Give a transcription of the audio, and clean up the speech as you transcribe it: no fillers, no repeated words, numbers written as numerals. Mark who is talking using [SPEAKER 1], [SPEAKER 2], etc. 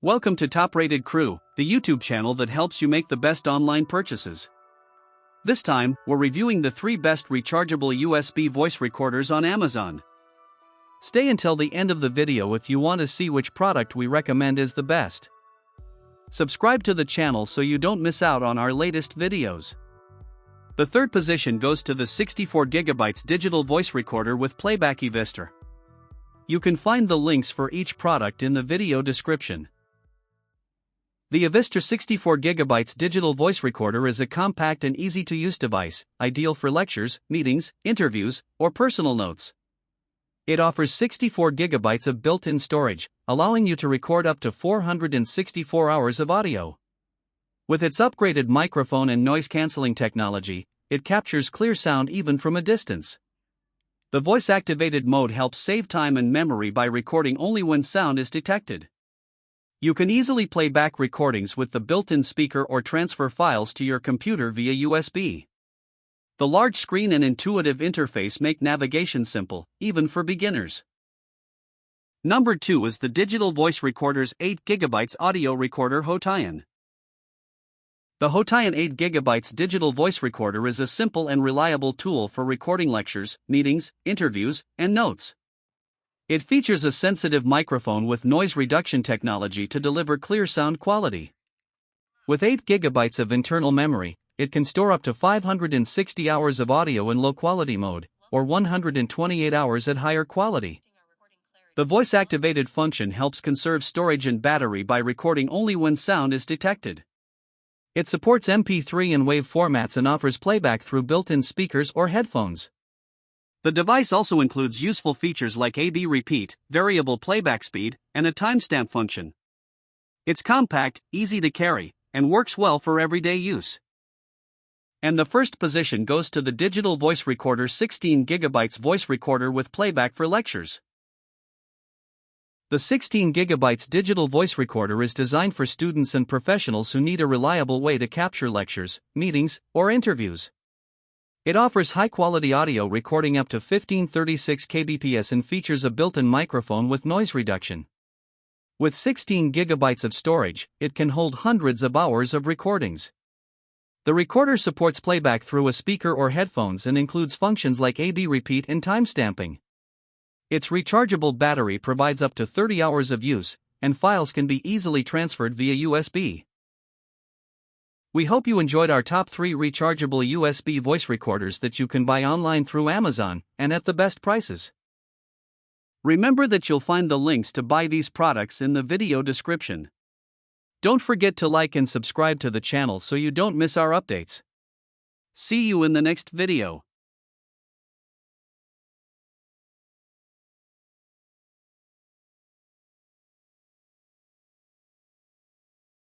[SPEAKER 1] Welcome to Top Rated Crew, the YouTube channel that helps you make the best online purchases. This time, we're reviewing the 3 best rechargeable USB voice recorders on Amazon. Stay until the end of the video if you want to see which product we recommend is the best. Subscribe to the channel so you don't miss out on our latest videos. The third position goes to the 64GB digital voice recorder with playback eVistor. You can find the links for each product in the video description. The eVistor 64GB digital voice recorder is a compact and easy-to-use device, ideal for lectures, meetings, interviews, or personal notes. It offers 64GB of built-in storage, allowing you to record up to 464 hours of audio. With its upgraded microphone and noise-canceling technology, it captures clear sound even from a distance. The voice-activated mode helps save time and memory by recording only when sound is detected. You can easily play back recordings with the built-in speaker or transfer files to your computer via USB. The large screen and intuitive interface make navigation simple, even for beginners. Number 2 is the Digital Voice Recorder's 8GB audio recorder Hotian. The Hotian 8GB digital voice recorder is a simple and reliable tool for recording lectures, meetings, interviews, and notes. It features a sensitive microphone with noise reduction technology to deliver clear sound quality. With 8GB of internal memory, it can store up to 560 hours of audio in low-quality mode, or 128 hours at higher quality. The voice-activated function helps conserve storage and battery by recording only when sound is detected. It supports MP3 and WAV formats and offers playback through built-in speakers or headphones. The device also includes useful features like A/B repeat, variable playback speed, and a timestamp function. It's compact, easy to carry, and works well for everyday use. And the first position goes to the Digital Voice Recorder 16GB voice recorder with playback for lectures. The 16GB digital voice recorder is designed for students and professionals who need a reliable way to capture lectures, meetings, or interviews. It offers high-quality audio recording up to 1536 kbps and features a built-in microphone with noise reduction. With 16GB of storage, it can hold hundreds of hours of recordings. The recorder supports playback through a speaker or headphones and includes functions like A/B repeat and timestamping. Its rechargeable battery provides up to 30 hours of use, and files can be easily transferred via USB. We hope you enjoyed our top 3 rechargeable USB voice recorders that you can buy online through Amazon, and at the best prices. Remember that you'll find the links to buy these products in the video description. Don't forget to like and subscribe to the channel so you don't miss our updates. See you in the next video.